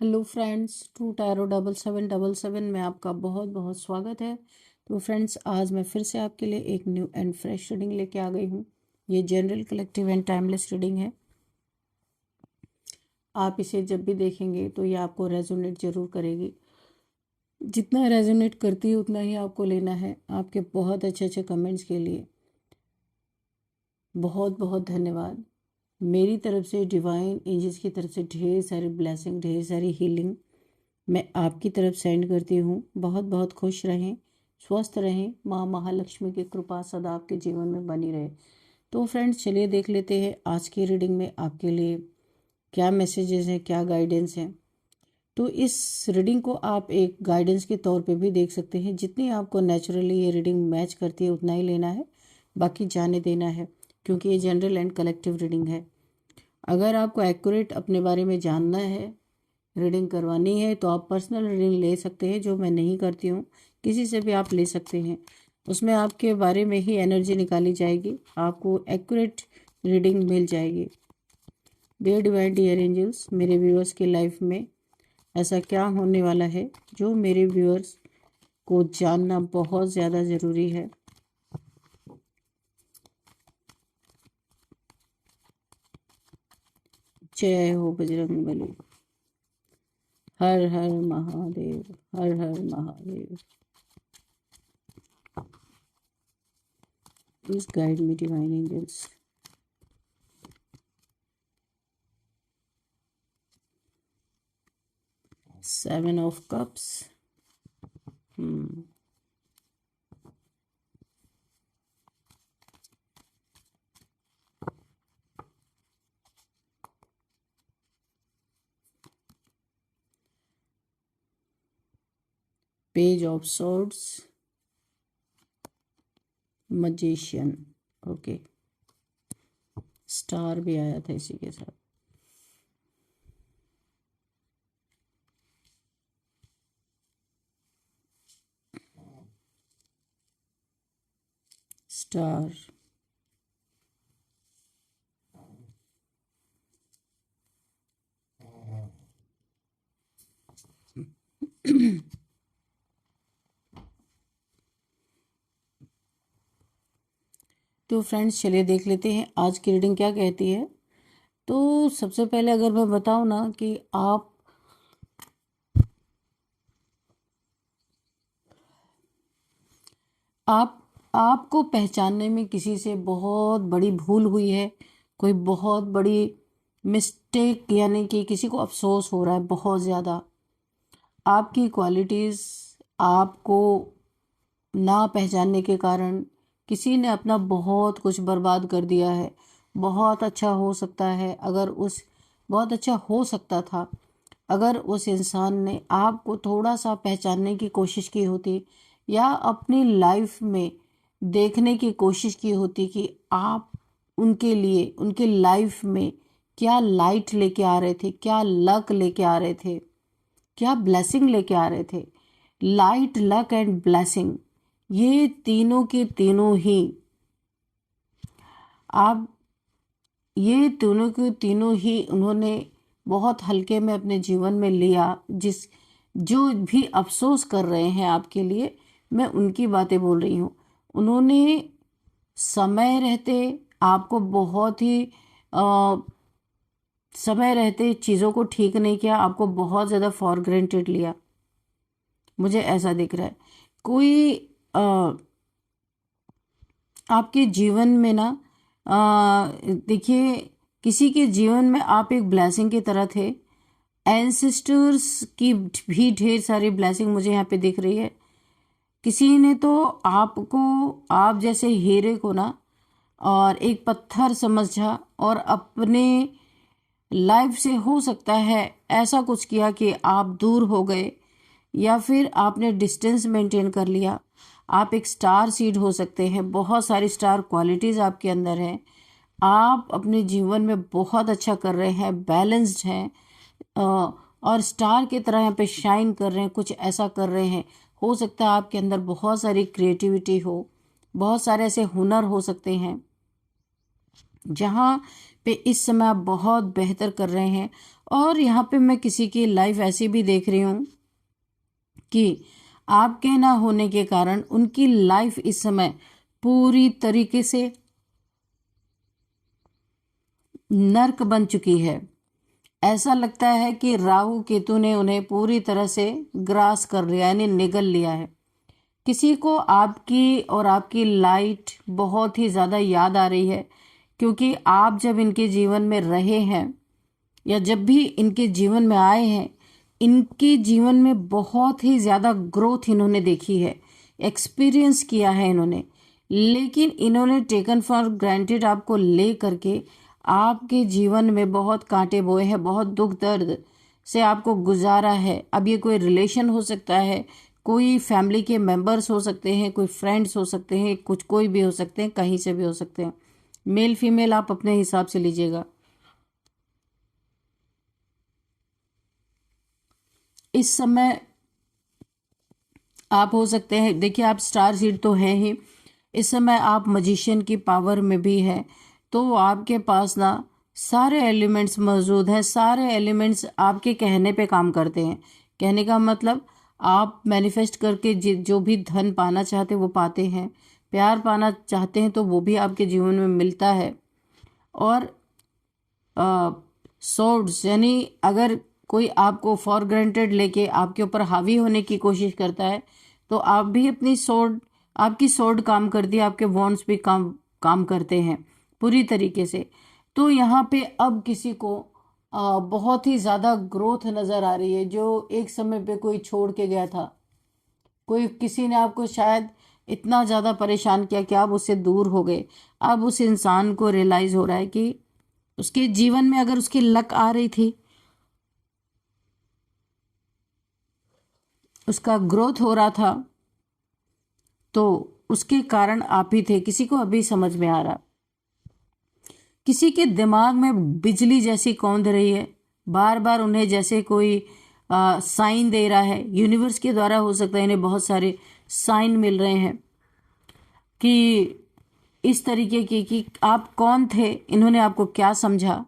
Hello friends, to tarot 7777 में आपका बहुत बहुत स्वागत है। तो फ्रेंड्स, आज मैं फिर से आपके लिए एक न्यू एंड फ्रेश रीडिंग लेके आ गई हूँ। ये general, collective and timeless reading है। आप इसे जब भी देखेंगे तो ये आपको रेजोनेट जरूर करेगी। जितना रेजोनेट करती है उतना ही आपको लेना है। आपके बहुत अच्छे अच्छे कमेंट्स के लिए बहुत बहुत धन्यवाद। मेरी तरफ से, डिवाइन एंजल्स की तरफ से ढेर सारी ब्लेसिंग, ढेर सारी हीलिंग मैं आपकी तरफ सेंड करती हूँ। बहुत बहुत खुश रहें, स्वस्थ रहें। माँ महालक्ष्मी की कृपा सदा आपके जीवन में बनी रहे। तो फ्रेंड्स, चलिए देख लेते हैं आज की रीडिंग में आपके लिए क्या मैसेजेस हैं, क्या गाइडेंस हैं। तो इस रीडिंग को आप एक गाइडेंस के तौर पे भी देख सकते हैं। जितनी आपको नेचुरली ये रीडिंग मैच करती है उतना ही लेना है, बाकी जाने देना है, क्योंकि ये जनरल एंड कलेक्टिव रीडिंग है। अगर आपको एक्यूरेट अपने बारे में जानना है, रीडिंग करवानी है, तो आप पर्सनल रीडिंग ले सकते हैं, जो मैं नहीं करती हूँ। किसी से भी आप ले सकते हैं, उसमें आपके बारे में ही एनर्जी निकाली जाएगी, आपको एक्यूरेट रीडिंग मिल जाएगी। डियर डिवाइन, डियर एंजल्स, मेरे व्यूअर्स की लाइफ में ऐसा क्या होने वाला है जो मेरे व्यूअर्स को जानना बहुत ज़्यादा ज़रूरी है। जय हो बजरंगबली। हर हर महादेव, हर हर Mahadev. Please guide me divine angels. Seven of Cups. Page of Swords. Magician. Okay, star भी आया था इसी के साथ। स्टार, तो फ्रेंड्स, चलिए देख लेते हैं आज की रीडिंग क्या कहती है। तो सबसे पहले अगर मैं बताऊं ना कि आपको पहचानने में किसी से बहुत बड़ी भूल हुई है, कोई बहुत बड़ी मिस्टेक, यानी कि किसी को अफसोस हो रहा है बहुत ज़्यादा। आपकी क्वालिटीज़ आपको ना पहचानने के कारण किसी ने अपना बहुत कुछ बर्बाद कर दिया है। बहुत अच्छा हो सकता है, बहुत अच्छा हो सकता था अगर उस इंसान ने आपको थोड़ा सा पहचानने की कोशिश की होती, या अपनी लाइफ में देखने की कोशिश की होती कि आप उनके लिए, उनके लाइफ में क्या लाइट लेके आ रहे थे, क्या लक लेके आ रहे थे, क्या ब्लेसिंग लेके आ रहे थे। लाइट, लक एंड ब्लेसिंग, ये तीनों के तीनों ही आप ये तीनों के तीनों ही उन्होंने बहुत हल्के में अपने जीवन में लिया। जो भी अफसोस कर रहे हैं आपके लिए, मैं उनकी बातें बोल रही हूँ। उन्होंने समय रहते आपको बहुत ही समय रहते चीज़ों को ठीक नहीं किया, आपको बहुत ज़्यादा फॉर ग्रांटेड लिया। मुझे ऐसा दिख रहा है। कोई आपके जीवन में ना, देखिए, किसी के जीवन में आप एक ब्लेसिंग की तरह थे। एंसेस्टर्स की भी ढेर सारी ब्लेसिंग मुझे यहाँ पे दिख रही है। किसी ने तो आपको, आप जैसे हीरे को ना, और एक पत्थर समझा और अपने लाइफ से हो सकता है ऐसा कुछ किया कि आप दूर हो गए, या फिर आपने डिस्टेंस मेंटेन कर लिया। आप एक स्टार सीड हो सकते हैं, बहुत सारी स्टार क्वालिटीज़ आपके अंदर हैं। आप अपने जीवन में बहुत अच्छा कर रहे हैं, बैलेंस्ड हैं, और स्टार की तरह यहाँ पे शाइन कर रहे हैं, कुछ ऐसा कर रहे हैं। हो सकता है आपके अंदर बहुत सारी क्रिएटिविटी हो, बहुत सारे ऐसे हुनर हो सकते हैं जहाँ पे इस समय आप बहुत बेहतर कर रहे हैं, और यहाँ पे मैं किसी की लाइफ ऐसी भी देख रही हूँ कि आपके ना होने के कारण उनकी लाइफ इस समय पूरी तरीके से नर्क बन चुकी है। ऐसा लगता है कि राहु केतु ने उन्हें पूरी तरह से ग्रास कर लिया, यानी निगल लिया है। किसी को आपकी और आपकी लाइट बहुत ही ज़्यादा याद आ रही है, क्योंकि आप जब इनके जीवन में रहे हैं या जब भी इनके जीवन में आए हैं, इनके जीवन में बहुत ही ज़्यादा ग्रोथ इन्होंने देखी है, एक्सपीरियंस किया है इन्होंने। लेकिन इन्होंने टेकन फॉर ग्रांटेड आपको ले करके आपके जीवन में बहुत कांटे बोए हैं, बहुत दुख दर्द से आपको गुजारा है। अब ये कोई रिलेशन हो सकता है, कोई फैमिली के मेंबर्स हो सकते हैं, कोई फ्रेंड्स हो सकते हैं, कुछ कोई भी हो सकते हैं, कहीं से भी हो सकते हैं। मेल फीमेल आप अपने हिसाब से लीजिएगा। इस समय आप हो सकते हैं, देखिए आप स्टार सीड तो हैं ही, इस समय आप मजिशियन की पावर में भी है। तो आपके पास ना सारे एलिमेंट्स मौजूद हैं, सारे एलिमेंट्स आपके कहने पे काम करते हैं। कहने का मतलब आप मैनिफेस्ट करके जो भी धन पाना चाहते हैं वो पाते हैं, प्यार पाना चाहते हैं तो वो भी आपके जीवन में मिलता है। और सोर्ड्स, यानी अगर कोई आपको फॉर ग्रांटेड लेके आपके ऊपर हावी होने की कोशिश करता है तो आप भी अपनी सोर्ड, आपकी सोर्ड काम करती है, आपके वॉन्ड्स भी काम काम करते हैं पूरी तरीके से। तो यहाँ पे अब किसी को बहुत ही ज़्यादा ग्रोथ नज़र आ रही है, जो एक समय पे कोई छोड़ के गया था, कोई किसी ने आपको शायद इतना ज़्यादा परेशान किया कि आप उससे दूर हो गए। अब उस इंसान को रियलाइज़ हो रहा है कि उसके जीवन में अगर उसकी लक आ रही थी, उसका ग्रोथ हो रहा था, तो उसके कारण आप ही थे। किसी को अभी समझ में आ रहा, किसी के दिमाग में बिजली जैसी कौंध रही है, बार बार उन्हें जैसे कोई साइन दे रहा है, यूनिवर्स के द्वारा हो सकता है इन्हें बहुत सारे साइन मिल रहे हैं कि इस तरीके की कि आप कौन थे, इन्होंने आपको क्या समझा।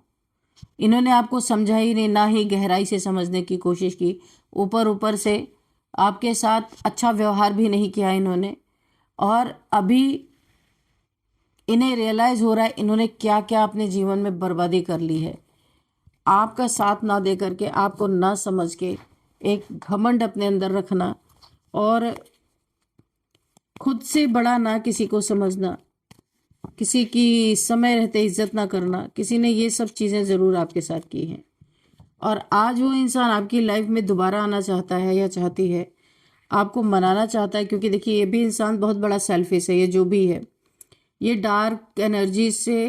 इन्होंने आपको समझा ही नहीं, ना ही गहराई से समझने की कोशिश की, ऊपर ऊपर से आपके साथ अच्छा व्यवहार भी नहीं किया इन्होंने। और अभी इन्हें रियलाइज़ हो रहा है इन्होंने क्या क्या अपने जीवन में बर्बादी कर ली है। आपका साथ ना दे करके, आपको ना समझ के, एक घमंड अपने अंदर रखना और खुद से बड़ा ना किसी को समझना, किसी की समय रहते इज्जत ना करना, किसी ने ये सब चीज़ें ज़रूर आपके साथ की हैं। और आज वो इंसान आपकी लाइफ में दोबारा आना चाहता है या चाहती है, आपको मनाना चाहता है, क्योंकि देखिए ये भी इंसान बहुत बड़ा सेल्फिश है। ये जो भी है, ये डार्क एनर्जी से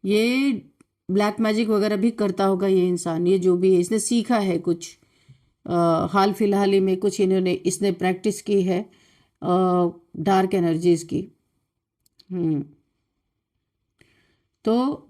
ये ब्लैक मैजिक वगैरह भी करता होगा ये इंसान। ये जो भी है, इसने सीखा है कुछ, हाल फिलहाल ही में कुछ इसने प्रैक्टिस की है डार्क एनर्जीज की। तो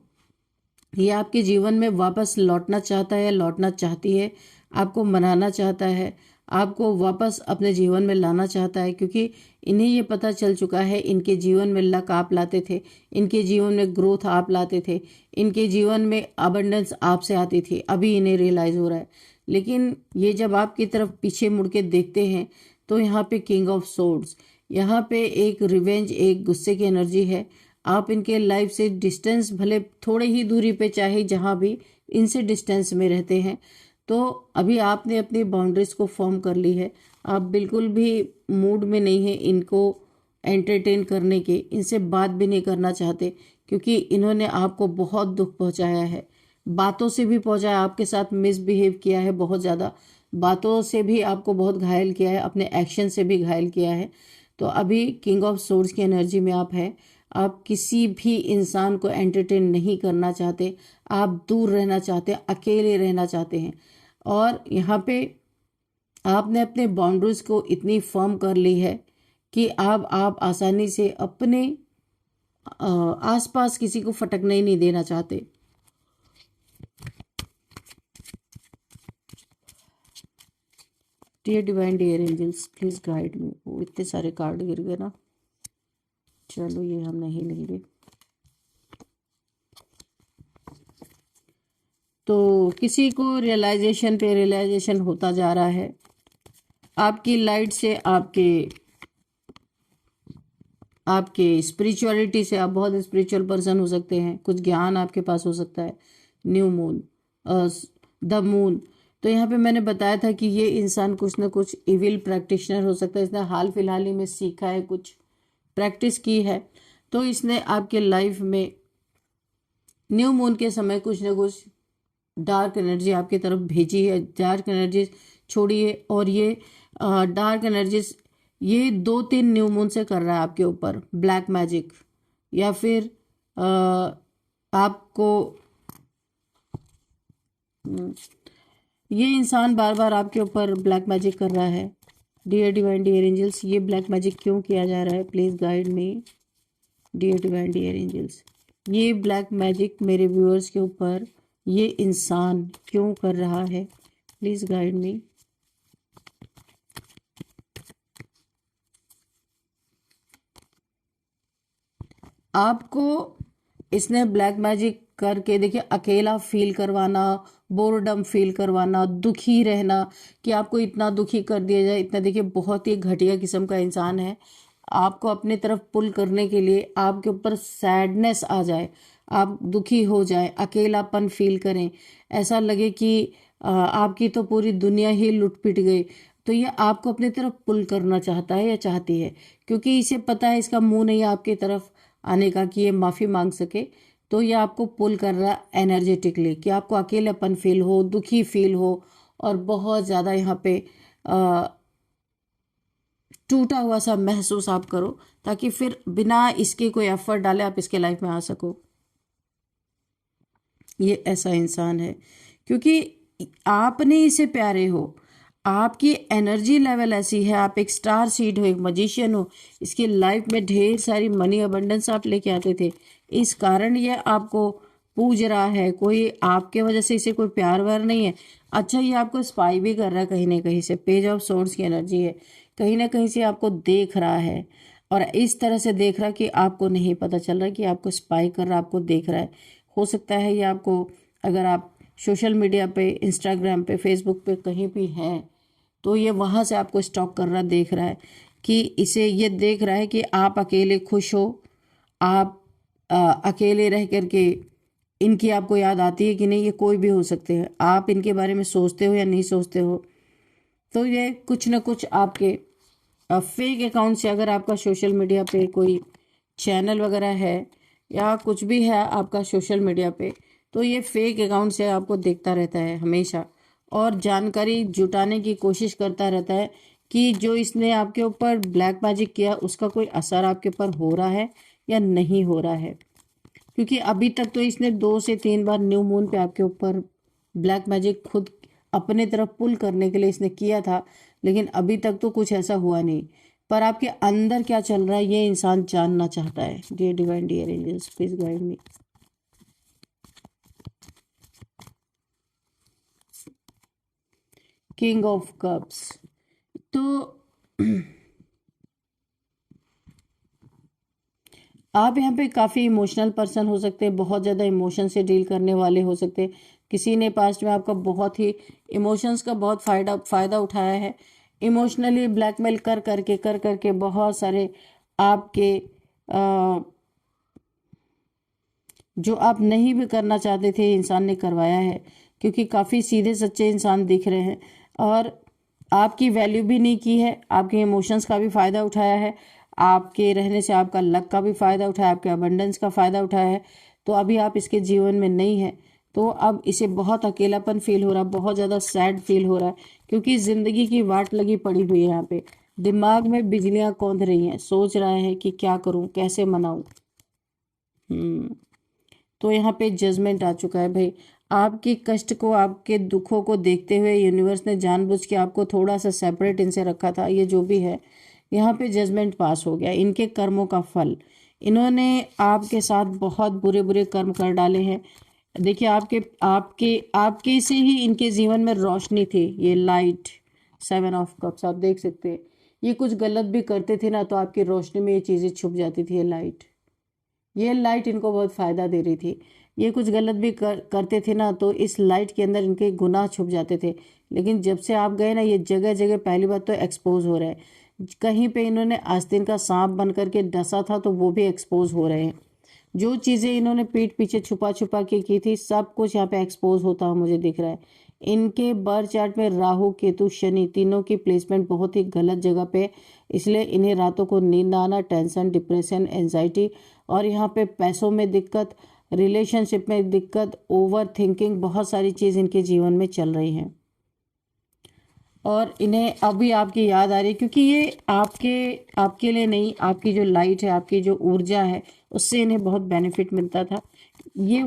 ये आपके जीवन में वापस लौटना चाहता है, लौटना चाहती है, आपको मनाना चाहता है, आपको वापस अपने जीवन में लाना चाहता है, क्योंकि इन्हें ये पता चल चुका है इनके जीवन में लक आप लाते थे, इनके जीवन में ग्रोथ आप लाते थे, इनके जीवन में अबंडेंस आपसे आती थी। अभी इन्हें रियलाइज़ हो रहा है। लेकिन ये जब आपकी तरफ पीछे मुड़ के देखते हैं तो यहाँ पे किंग ऑफ सोर्ड्स, यहाँ पे एक रिवेंज, एक गुस्से की एनर्जी है। आप इनके लाइफ से डिस्टेंस, भले थोड़े ही दूरी पे, चाहे जहाँ भी इनसे डिस्टेंस में रहते हैं, तो अभी आपने अपनी बाउंड्रीज को फॉर्म कर ली है। आप बिल्कुल भी मूड में नहीं है इनको एंटरटेन करने के, इनसे बात भी नहीं करना चाहते, क्योंकि इन्होंने आपको बहुत दुख पहुंचाया है। बातों से भी पहुंचाया, आपके साथ मिसबिहेव किया है बहुत ज़्यादा, बातों से भी आपको बहुत घायल किया है, अपने एक्शन से भी घायल किया है। तो अभी किंग ऑफ सोर्ड्स की एनर्जी में आप हैं। आप किसी भी इंसान को एंटरटेन नहीं करना चाहते, आप दूर रहना चाहते हैं, अकेले रहना चाहते हैं। और यहाँ पे आपने अपने बाउंड्रीज को इतनी फर्म कर ली है कि अब आप आसानी से अपने आसपास किसी को फटकने ही नहीं देना चाहते। Dear divine, dear angels, please guide me. वो इतने सारे कार्ड गिर गए ना, चलो ये हम नहीं लेंगे। तो किसी को रियलाइजेशन पे रियलाइजेशन होता जा रहा है। आपकी लाइट से, आपके स्पिरिचुअलिटी से, आप बहुत स्पिरिचुअल पर्सन हो सकते हैं, कुछ ज्ञान आपके पास हो सकता है। न्यू मून, द मून, तो यहाँ पे मैंने बताया था कि ये इंसान कुछ ना कुछ इविल प्रैक्टिशनर हो सकता है। इसने हाल फिलहाल ही में सीखा है, कुछ प्रैक्टिस की है, तो इसने आपके लाइफ में न्यू मून के समय कुछ ना कुछ डार्क एनर्जी आपकी तरफ भेजी है, डार्क एनर्जी छोड़ी है। और ये डार्क एनर्जीज ये 2-3 न्यू मून से कर रहा है आपके ऊपर ब्लैक मैजिक, या फिर आपको ये इंसान बार बार आपके ऊपर ब्लैक मैजिक कर रहा है। डियर डिवाइन डियर एंजल्स, ये ब्लैक मैजिक क्यों किया जा रहा है? Please guide me dear divine dear angels. ये ब्लैक मैजिक मेरे व्यूअर्स के ऊपर ये इंसान क्यों कर रहा है? Please guide me. आपको इसने ब्लैक मैजिक करके, देखिए, अकेला फील करवाना, बोरडम फील करवाना, दुखी रहना, कि आपको इतना दुखी कर दिया जाए, इतना, देखिए, बहुत ही घटिया किस्म का इंसान है। आपको अपने तरफ पुल करने के लिए आपके ऊपर सैडनेस आ जाए, आप दुखी हो जाए, अकेलापन फील करें, ऐसा लगे कि आपकी तो पूरी दुनिया ही लुट पिट गई, तो ये आपको अपनी तरफ पुल करना चाहता है या चाहती है, क्योंकि इसे पता है इसका मुंह नहीं है आपकी तरफ आने का कि ये माफ़ी मांग सके। तो ये आपको पुल कर रहा है एनर्जेटिकली, कि आपको अकेलापन फील हो, दुखी फील हो, और बहुत ज़्यादा यहाँ पे टूटा हुआ सा महसूस आप करो, ताकि फिर बिना इसके कोई एफर्ट डाले आप इसके लाइफ में आ सको। ये ऐसा इंसान है, क्योंकि आपने इसे प्यारे हो, आपकी एनर्जी लेवल ऐसी है, आप एक स्टार सीड हो, एक मजिशियन हो, इसकी लाइफ में ढेर सारी मनी अबंडेंस आप लेके आते थे, इस कारण ये आपको पूज रहा है। कोई आपके वजह से इसे कोई प्यार व्यार नहीं है। अच्छा, ये आपको स्पाई भी कर रहा है कहीं ना कहीं से, पेज ऑफ सोर्ड्स की एनर्जी है, कहीं ना कहीं से आपको देख रहा है, और इस तरह से देख रहा है कि आपको नहीं पता चल रहा कि आपको स्पाई कर रहा है, आपको देख रहा है। हो सकता है ये आपको, अगर आप सोशल मीडिया पे, इंस्टाग्राम पे, फेसबुक पे कहीं भी हैं, तो ये वहाँ से आपको स्टॉक कर रहा, देख रहा है, कि इसे ये देख रहा है कि आप अकेले खुश हो, आप अकेले रह करके इनकी आपको याद आती है कि नहीं, ये कोई भी हो सकते हैं, आप इनके बारे में सोचते हो या नहीं सोचते हो। तो ये कुछ ना कुछ आपके फेक अकाउंट से, अगर आपका सोशल मीडिया पे कोई चैनल वगैरह है या कुछ भी है आपका सोशल मीडिया पे, तो ये फेक अकाउंट से आपको देखता रहता है हमेशा, और जानकारी जुटाने की कोशिश करता रहता है कि जो इसने आपके ऊपर ब्लैक मैजिक किया उसका कोई असर आपके ऊपर हो रहा है या नहीं हो रहा है। क्योंकि अभी तक तो इसने 2 से 3 बार न्यू मून पे आपके ऊपर ब्लैक मैजिक खुद अपने तरफ पुल करने के लिए इसने किया था, लेकिन अभी तक तो कुछ ऐसा हुआ नहीं। पर आपके अंदर क्या चल रहा है ये इंसान जानना चाहता है। Dear divine dear angels, please guide me. King of cups, तो आप यहाँ पे काफ़ी इमोशनल पर्सन हो सकते हैं, बहुत ज़्यादा इमोशन से डील करने वाले हो सकते हैं। किसी ने पास्ट में आपका बहुत ही इमोशंस का बहुत फ़ायदा उठाया है, इमोशनली ब्लैकमेल कर करके बहुत सारे आपके जो आप नहीं भी करना चाहते थे इंसान ने करवाया है, क्योंकि काफ़ी सीधे सच्चे इंसान दिख रहे हैं, और आपकी वैल्यू भी नहीं की है, आपके इमोशंस का भी फ़ायदा उठाया है, आपके रहने से आपका लक का भी फ़ायदा उठाया, आपके अबंडेंस का फ़ायदा उठाया है। तो अभी आप इसके जीवन में नहीं है, तो अब इसे बहुत अकेलापन फील हो रहा है, बहुत ज़्यादा सैड फील हो रहा है, क्योंकि ज़िंदगी की वाट लगी पड़ी हुई है। यहाँ पे दिमाग में बिजलियाँ कौंध रही हैं, सोच रहा है कि क्या करूँ, कैसे मनाऊँ। तो यहाँ पे जजमेंट आ चुका है भाई। आपके कष्ट को, आपके दुखों को देखते हुए यूनिवर्स ने जानबूझ के आपको थोड़ा सा सेपरेट इनसे रखा था। ये जो भी है, यहाँ पे जजमेंट पास हो गया, इनके कर्मों का फल। इन्होंने आपके साथ बहुत बुरे बुरे कर्म कर डाले हैं। देखिए, आपके आपके आपके से ही इनके जीवन में रोशनी थी, ये लाइट, 7 ऑफ कप्स, आप देख सकते हैं। ये कुछ गलत भी करते थे ना, तो आपकी रोशनी में ये चीज़ें छुप जाती थी। ये लाइट इनको बहुत फ़ायदा दे रही थी। ये कुछ गलत भी करते थे ना, तो इस लाइट के अंदर इनके गुनाह छुप जाते थे। लेकिन जब से आप गए ना, ये जगह जगह पहली बात तो एक्सपोज हो रहे हैं। कहीं पे इन्होंने आस्तीन का सांप बन करके डसा था तो वो भी एक्सपोज हो रहे हैं। जो चीज़ें इन्होंने पीठ पीछे छुपा छुपा के की थी, सब कुछ यहाँ पे एक्सपोज होता हुआ मुझे दिख रहा है। इनके बर्थ चार्ट में राहु केतु शनि तीनों की प्लेसमेंट बहुत ही गलत जगह पे, इसलिए इन्हें रातों को नींद ना आना, टेंशन, डिप्रेशन, एंजाइटी, और यहाँ पे पैसों में दिक्कत, रिलेशनशिप में दिक्कत, ओवर थिंकिंग, बहुत सारी चीज़ इनके जीवन में चल रही हैं। और इन्हें अभी आपकी याद आ रही है, क्योंकि ये आपके लिए नहीं, आपकी जो लाइट है, आपकी जो ऊर्जा है, उससे इन्हें बहुत बेनिफिट मिलता था। ये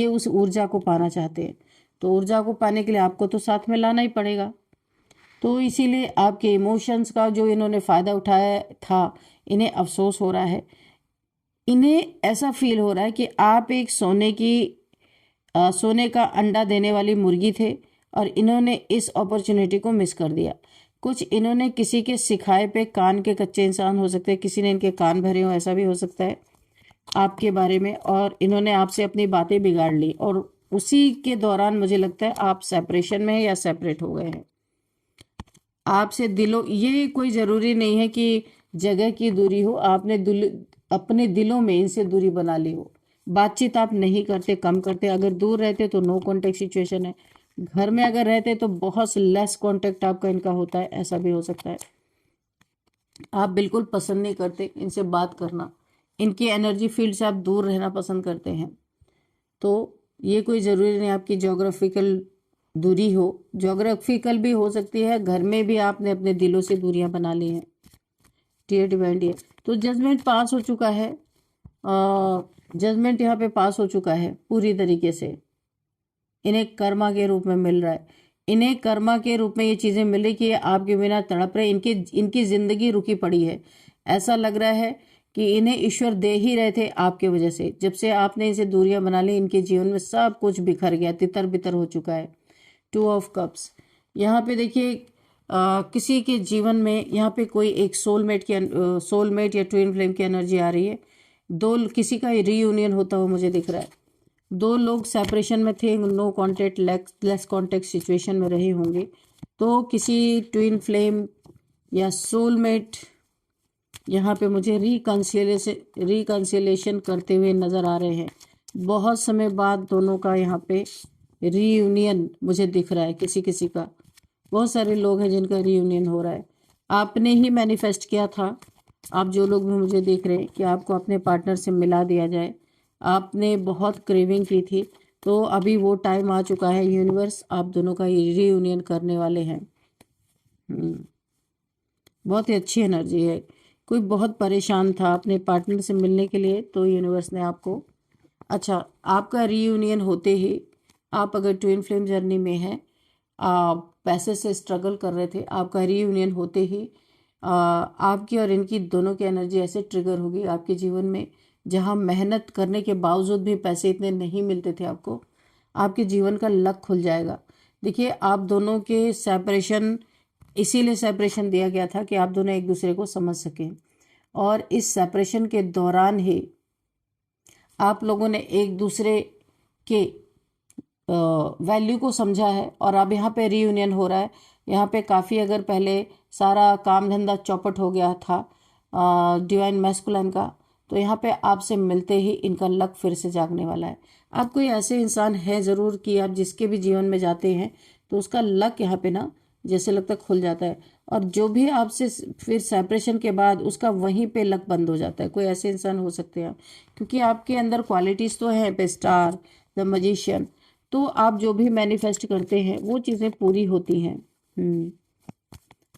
उस ऊर्जा को पाना चाहते हैं, तो ऊर्जा को पाने के लिए आपको तो साथ में लाना ही पड़ेगा। तो इसीलिए आपके इमोशंस का जो इन्होंने फ़ायदा उठाया था, इन्हें अफसोस हो रहा है। इन्हें ऐसा फील हो रहा है कि आप एक सोने का अंडा देने वाली मुर्गी थे और इन्होंने इस अपॉर्चुनिटी को मिस कर दिया। कुछ इन्होंने किसी के सिखाए पे कान के कच्चे इंसान हो सकते हैं, किसी ने इनके कान भरे हो, ऐसा भी हो सकता है आपके बारे में, और इन्होंने आपसे अपनी बातें बिगाड़ ली, और उसी के दौरान मुझे लगता है आप सेपरेशन में हैं या सेपरेट हो गए हैं। आपसे ये कोई ज़रूरी नहीं है कि जगह की दूरी हो, आपने अपने दिलों में इनसे दूरी बना ली हो। बातचीत आप नहीं करते, कम करते। अगर दूर रहते तो नो कांटेक्ट सिचुएशन है, घर में अगर रहते तो बहुत लेस कांटेक्ट आपका इनका होता है, ऐसा भी हो सकता है। आप बिल्कुल पसंद नहीं करते इनसे बात करना, इनकी एनर्जी फील्ड से आप दूर रहना पसंद करते हैं। तो ये कोई ज़रूरी नहीं आपकी जोग्राफिकल दूरी हो, जोग्राफिकल भी हो सकती है, घर में भी आपने अपने दिलों से दूरियां बना ली हैं। डियर डिवाइन डियर, तो जजमेंट पास हो चुका है, जजमेंट यहाँ पे पास हो चुका है पूरी तरीके से। इन्हें कर्मा के रूप में मिल रहा है, इन्हें कर्मा के रूप में ये चीज़ें मिल रही कि ये आपके बिना तड़प रहे, इनकी ज़िंदगी रुकी पड़ी है। ऐसा लग रहा है कि इन्हें ईश्वर दे ही रहे थे आपके वजह से। जब से आपने इनसे दूरियां बना ली, इनके जीवन में सब कुछ बिखर गया, तितर बितर हो चुका है। 2 ऑफ कप्स, यहाँ पे देखिए किसी के जीवन में यहाँ पे कोई एक सोलमेट या ट्विन फ्लेम की एनर्जी आ रही है। किसी का रीयूनियन होता हुआ मुझे दिख रहा है। 2 लोग सेपरेशन में थे, no contact, less contact situation में रहे होंगे। तो किसी ट्विन फ्लेम या सोलमेट यहाँ पे मुझे रिकंसिलेशन करते हुए नज़र आ रहे हैं। बहुत समय बाद दोनों का यहाँ पे रीयूनियन मुझे दिख रहा है। किसी का, बहुत सारे लोग हैं जिनका रीयूनियन हो रहा है। आपने ही मैनिफेस्ट किया था, आप जो लोग भी मुझे देख रहे हैं, कि आपको अपने पार्टनर से मिला दिया जाए। आपने बहुत क्रेविंग की थी, तो अभी वो टाइम आ चुका है। यूनिवर्स आप दोनों का रीयूनियन करने वाले हैं। बहुत ही अच्छी एनर्जी है। कोई बहुत परेशान था अपने पार्टनर से मिलने के लिए, तो यूनिवर्स ने आपको, अच्छा, आपका रीयूनियन होते ही, आप अगर ट्विन फ्लेम जर्नी में हैं, आप पैसे से स्ट्रगल कर रहे थे, आपका रीयूनियन होते ही आपकी और इनकी दोनों की एनर्जी ऐसे ट्रिगर होगी आपके जीवन में, जहां मेहनत करने के बावजूद भी पैसे इतने नहीं मिलते थे आपको, आपके जीवन का लक खुल जाएगा। देखिए, आप दोनों के सेपरेशन, इसीलिए सेपरेशन दिया गया था कि आप दोनों एक दूसरे को समझ सकें, और इस सेपरेशन के दौरान ही आप लोगों ने एक दूसरे के वैल्यू को समझा है, और अब यहाँ पे रीयूनियन हो रहा है। यहाँ पे काफ़ी, अगर पहले सारा काम धंधा चौपट हो गया था डिवाइन मैस्कुलाइन का, तो यहाँ पे आपसे मिलते ही इनका लक फिर से जागने वाला है। आप कोई ऐसे इंसान है ज़रूर कि आप जिसके भी जीवन में जाते हैं तो उसका लक यहाँ पे ना जैसे लगता है खुल जाता है, और जो भी आपसे फिर सेपरेशन के बाद उसका वहीं पे लक बंद हो जाता है। कोई ऐसे इंसान हो सकते हैं आप, क्योंकि आपके अंदर क्वालिटीज़ तो हैं, पे स्टार, द मजिशियन, तो आप जो भी मैनिफेस्ट करते हैं वो चीज़ें पूरी होती हैं।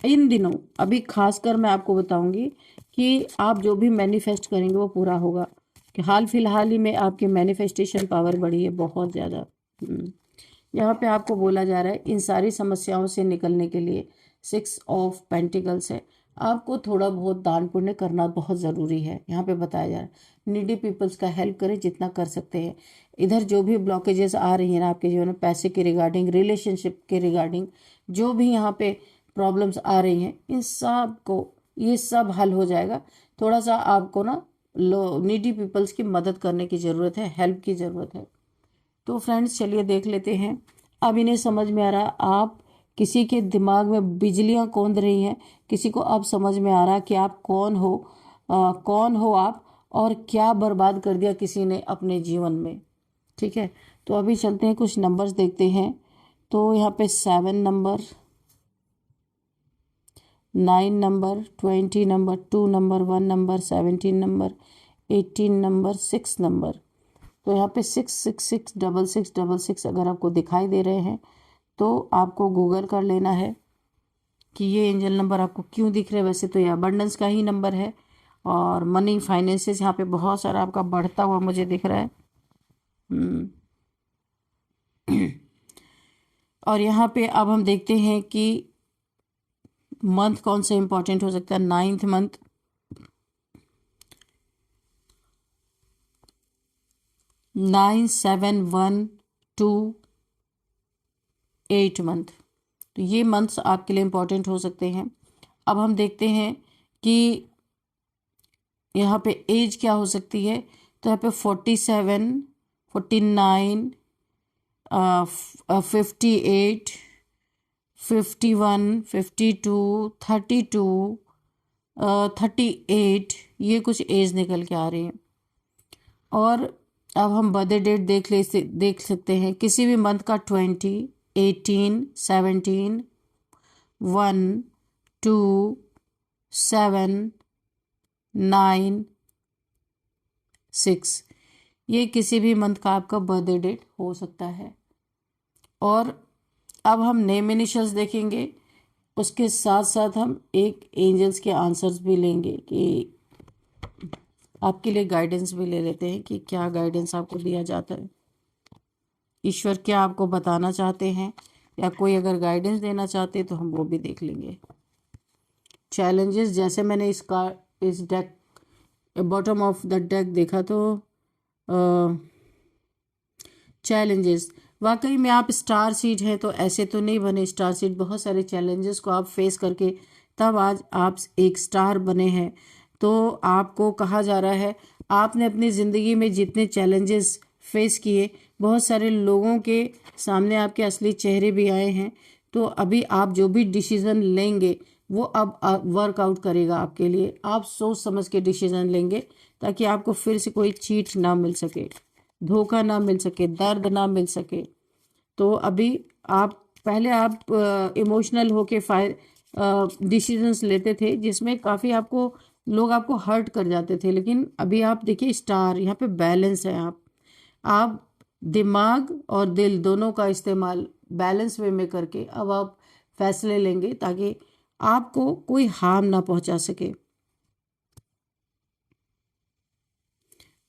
इन दिनों अभी खासकर मैं आपको बताऊंगी कि आप जो भी मैनिफेस्ट करेंगे वो पूरा होगा, कि हाल फिलहाल ही में आपकी मैनिफेस्टेशन पावर बढ़ी है बहुत ज़्यादा। यहाँ पे आपको बोला जा रहा है इन सारी समस्याओं से निकलने के लिए 6 ऑफ पेंटिकल्स है, आपको थोड़ा बहुत दान पुण्य करना बहुत ज़रूरी है। यहाँ पे बताया जा रहा है नीडी पीपल्स का हेल्प करें जितना कर सकते हैं। इधर जो भी ब्लॉकेजेस आ रही हैं ना आपके जीवन में, पैसे के रिगार्डिंग, रिलेशनशिप के रिगार्डिंग, जो भी यहाँ पे प्रॉब्लम्स आ रही हैं, इन सब को, ये सब हल हो जाएगा। थोड़ा सा आपको ना नीडी पीपल्स की मदद करने की ज़रूरत है, हेल्प की ज़रूरत है। तो फ्रेंड्स चलिए देख लेते हैं। अब इन्हें समझ में आ रहा, आप किसी के दिमाग में बिजलियां कौंध रही हैं, किसी को अब समझ में आ रहा कि आप कौन हो, कौन हो आप, और क्या बर्बाद कर दिया किसी ने अपने जीवन में। ठीक है, तो अभी चलते हैं, कुछ नंबर्स देखते हैं। तो यहाँ पे 7 number, 9 number, 20 number, 2 number, 1 number, 17 number, 18 number, 6 number. तो यहाँ पे 6666666 अगर आपको दिखाई दे रहे हैं तो आपको गूगल कर लेना है कि ये एंजल नंबर आपको क्यों दिख रहे हैं। वैसे तो ये अबंडेंस का ही नंबर है और मनी फाइनेंसेस यहाँ पे बहुत सारा आपका बढ़ता हुआ मुझे दिख रहा है। और यहाँ पे अब हम देखते हैं कि मंथ कौन सा इंपॉर्टेंट हो सकता है। 9th month, 9, 7, 1, 2, 8 month. तो ये मंथ्स आपके लिए इंपॉर्टेंट हो सकते हैं। अब हम देखते हैं कि यहाँ पे एज क्या हो सकती है। तो यहाँ पे 47, 49, 58, 51, 52, 32, 38, ये कुछ एज निकल के आ रही है। और अब हम बर्थडे डेट देख सकते हैं किसी भी मंथ का। 20, 18, 17, 1, 2, 7, 9, 6, ये किसी भी मंथ का आपका बर्थडे डेट हो सकता है। और अब हम नेम इनिशियल्स देखेंगे, उसके साथ साथ हम एक एंजल्स के आंसर्स भी लेंगे कि आपके लिए गाइडेंस भी ले लेते हैं कि क्या गाइडेंस आपको दिया जाता है, ईश्वर क्या आपको बताना चाहते हैं, या कोई अगर गाइडेंस देना चाहते हैं तो हम वो भी देख लेंगे। चैलेंजेस, जैसे मैंने इस deck bottom of the deck देखा तो चैलेंजेस, वाकई में आप स्टार सीड हैं तो ऐसे तो नहीं बने स्टार सीड। बहुत सारे चैलेंजेस को आप फेस करके तब आज आप एक स्टार बने हैं। तो आपको कहा जा रहा है आपने अपनी ज़िंदगी में जितने चैलेंजेस फेस किए, बहुत सारे लोगों के सामने आपके असली चेहरे भी आए हैं। तो अभी आप जो भी डिसीज़न लेंगे वो अब वर्कआउट करेगा आपके लिए। आप सोच समझ के डिसीज़न लेंगे ताकि आपको फिर से कोई चीट ना मिल सके, धोखा ना मिल सके, दर्द ना मिल सके। तो अभी पहले आप इमोशनल होके डिसीजंस लेते थे जिसमें काफ़ी लोग आपको हर्ट कर जाते थे, लेकिन अभी आप देखिए स्टार, यहाँ पे बैलेंस है। आप दिमाग और दिल दोनों का इस्तेमाल बैलेंस वे में करके अब आप फैसले लेंगे ताकि आपको कोई हार्म ना पहुंचा सके।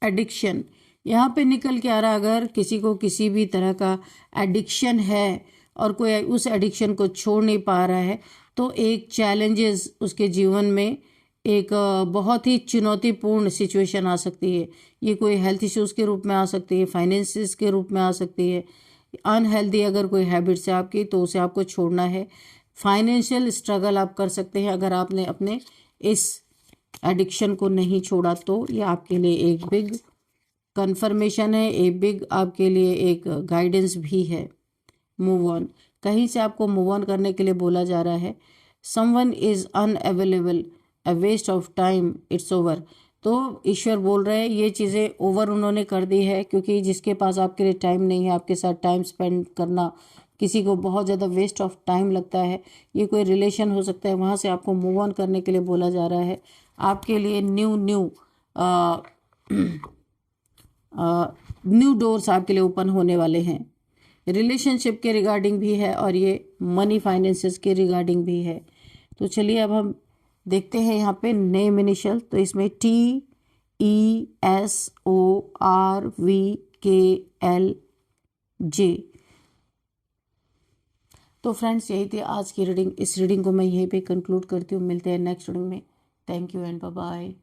एडिक्शन यहाँ पे निकल के आ रहा, अगर किसी को किसी भी तरह का एडिक्शन है और कोई उस एडिक्शन को छोड़ नहीं पा रहा है तो एक चैलेंजेस उसके जीवन में एक बहुत ही चुनौतीपूर्ण सिचुएशन आ सकती है। ये कोई हेल्थ इश्यूज़ के रूप में आ सकती है, फाइनेंसिस के रूप में आ सकती है, अनहेल्दी अगर कोई हैबिट्स है आपकी तो उसे आपको छोड़ना है। फाइनेंशियल स्ट्रगल आप कर सकते हैं अगर आपने अपने इस एडिक्शन को नहीं छोड़ा तो ये आपके लिए एक बिग कन्फर्मेशन है, एक बिग आपके लिए एक गाइडेंस भी है। मूव ऑन, कहीं से आपको मूव ऑन करने के लिए बोला जा रहा है। Someone is unavailable, a waste of time, it's over. तो ईश्वर बोल रहे हैं ये चीज़ें ओवर उन्होंने कर दी है, क्योंकि जिसके पास आपके लिए टाइम नहीं है, आपके साथ टाइम स्पेंड करना किसी को बहुत ज़्यादा वेस्ट ऑफ टाइम लगता है। ये कोई रिलेशन हो सकता है, वहाँ से आपको मूव ऑन करने के लिए बोला जा रहा है। आपके लिए न्यू डोर्स आपके लिए ओपन होने वाले हैं। रिलेशनशिप के रिगार्डिंग भी है और ये मनी फाइनेंसेस के रिगार्डिंग भी है। तो चलिए अब हम देखते हैं यहाँ पे नेम इनिशियल। तो इसमें TESORVKLJ। तो फ्रेंड्स यही थी आज की रीडिंग। इस रीडिंग को मैं यहीं पे कंक्लूड करती हूँ। मिलते हैं नेक्स्ट रीडिंग में। Thank you and bye bye.